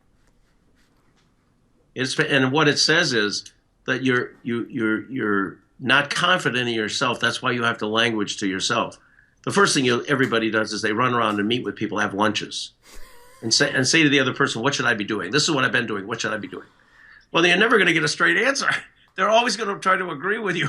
And what it says is that you're not confident in yourself. That's why you have to language to yourself. The first thing everybody does is they run around and meet with people, have lunches, and say to the other person, what should I be doing? This is what I've been doing. What should I be doing? Well, you're never going to get a straight answer. They're always going to try to agree with you.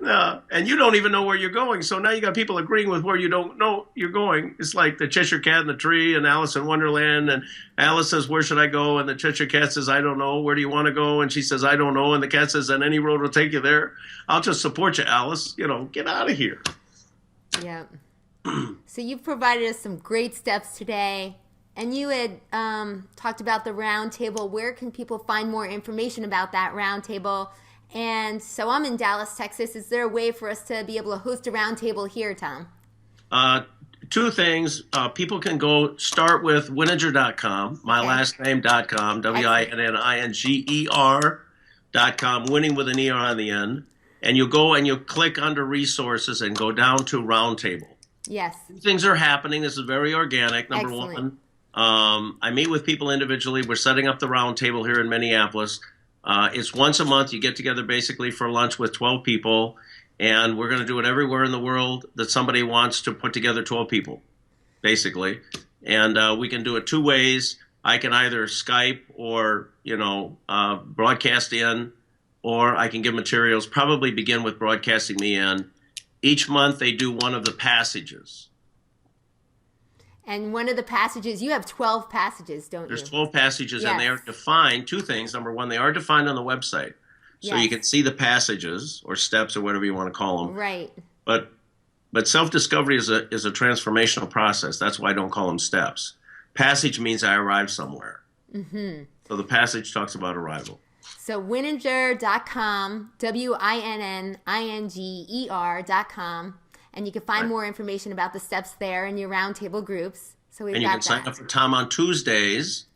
No, and you don't even know where you're going. So now you got people agreeing with where you don't know you're going. It's like the Cheshire Cat in the tree and Alice in Wonderland. And Alice says, where should I go? And the Cheshire Cat says, I don't know. Where do you want to go? And she says, I don't know. And the cat says, and any road will take you there. I'll just support you, Alice. Get out of here. Yeah. So you've provided us some great steps today. And you had talked about the roundtable. Where can people find more information about that roundtable? And so I'm in Dallas, Texas. Is there a way for us to be able to host a roundtable here, Thom? Two things. People can go start with winninger.com, my last name.com, winninger.com, winning with an ER on the end. And you go and you click under resources and go down to roundtable. Yes. Things are happening. This is very organic. Number Excellent. one. I meet with people individually. We're setting up the round table here in Minneapolis. It's once a month. You get together basically for lunch with 12 people, and we're going to do it everywhere in the world that somebody wants to put together 12 people, basically. And we can do it two ways. I can either Skype or, broadcast in, or I can give materials, probably begin with broadcasting me in. Each month they do one of the passages. And one of the passages, you have 12 passages, don't you? There's 12 passages, yes. And they are defined, two things. Number one, they are defined on the website. So yes. You can see the passages or steps or whatever you want to call them. Right. But self-discovery is a transformational process. That's why I don't call them steps. Passage means I arrived somewhere. Mm-hmm. So the passage talks about arrival. So Winninger.com, WINNINGER.com, and you can find more information about the steps there in your roundtable groups. So and you can sign up for Thom on Tuesdays.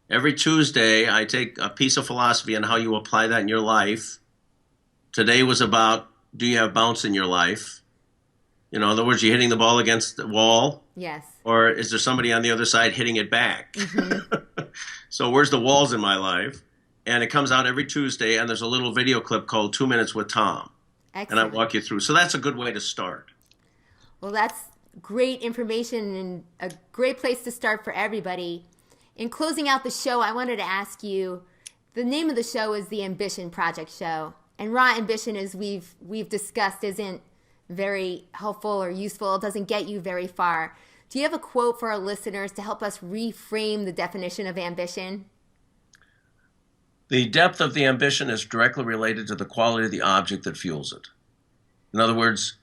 Every Tuesday, I take a piece of philosophy on how you apply that in your life. Today was about, do you have bounce in your life? In other words, you're hitting the ball against the wall. Yes. Or is there somebody on the other side hitting it back? Mm-hmm. So where's the walls in my life? And it comes out every Tuesday, and there's a little video clip called 2 Minutes with Thom. Excellent. And I walk you through. So that's a good way to start. Well, that's great information and a great place to start for everybody. In closing out the show, I wanted to ask you, the name of the show is the Ambition Project Show. And raw ambition, as we've discussed, isn't very helpful or useful. It doesn't get you very far. Do you have a quote for our listeners to help us reframe the definition of ambition? The depth of the ambition is directly related to the quality of the object that fuels it. In other words,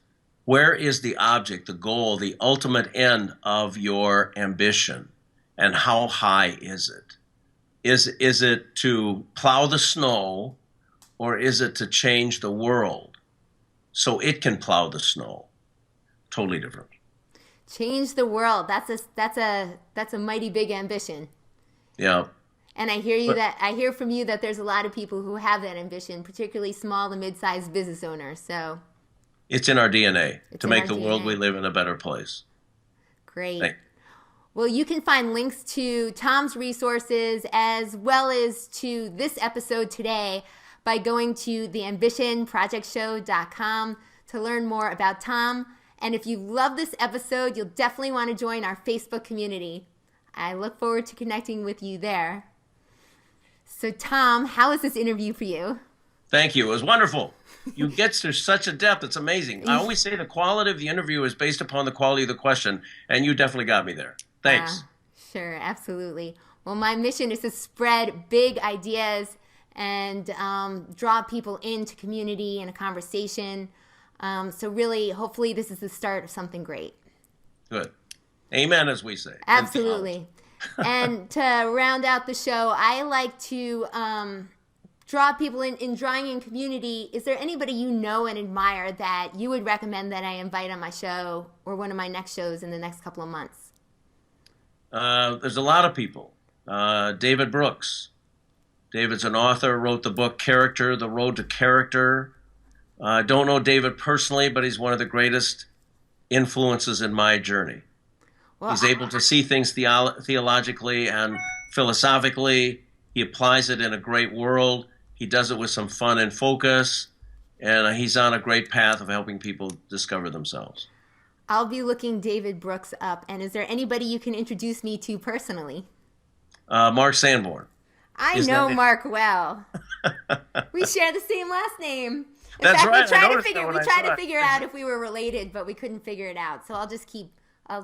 where is the object, the goal, the ultimate end of your ambition, and how high is it? Is it to plow the snow, or is it to change the world so it can plow the snow? Totally different. Change the world. That's a mighty big ambition. Yeah. And I hear from you that there's a lot of people who have that ambition, particularly small to mid-sized business owners. So it's in our DNA to make the world we live in a better place. Great. Well, you can find links to Thom's resources as well as to this episode today by going to theambitionprojectshow.com to learn more about Thom. And if you love this episode, you'll definitely want to join our Facebook community. I look forward to connecting with you there. So, Thom, how was this interview for you? Thank you. It was wonderful. You get to such a depth. It's amazing. I always say the quality of the interview is based upon the quality of the question, and you definitely got me there. Thanks. Sure, absolutely. Well, my mission is to spread big ideas and draw people into community and a conversation. So really, hopefully, this is the start of something great. Good. Amen, as we say. Absolutely. And to round out the show, I like to draw people in drawing in community. Is there anybody you know and admire that you would recommend that I invite on my show or one of my next shows in the next couple of months? There's a lot of people. David Brooks. David's an author, wrote the book Character, The Road to Character. I don't know David personally, but he's one of the greatest influences in my journey. Well, he's able to see things theologically and philosophically. He applies it in a great world. He does it with some fun and focus. And he's on a great path of helping people discover themselves. I'll be looking David Brooks up. And is there anybody you can introduce me to personally? Mark Sanborn. I know Mark well. We share the same last name. That's right. We tried to figure out if we were related, but we couldn't figure it out. So I'll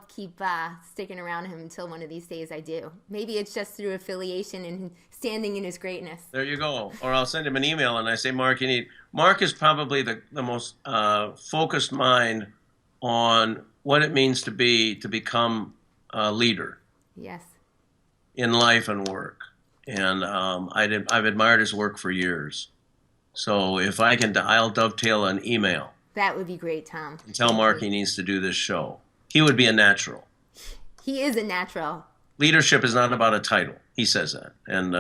keep sticking around him until one of these days I do. Maybe it's just through affiliation and standing in his greatness. There you go. Or I'll send him an email and I say, Mark, Mark is probably the most focused mind on what it means to become a leader. Yes. In life and work. And I've admired his work for years. So if I can, I'll dovetail an email. That would be great, Thom. And tell Mark he needs to do this show. He would be a natural. He is a natural. Leadership is not about a title. He says that. And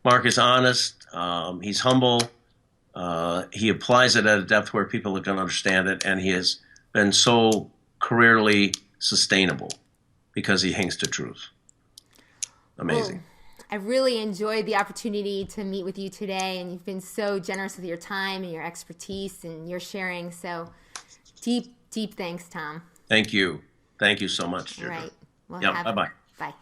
Mark is honest. He's humble. He applies it at a depth where people can understand it. And he has been so careerly sustainable because he hangs to truth. Amazing. Well, I really enjoyed the opportunity to meet with you today, and you've been so generous with your time and your expertise and your sharing. So deep, deep thanks, Thom. Thank you. Thank you so much, All Deirdre. right. Well, Yeah, bye-bye. Bye.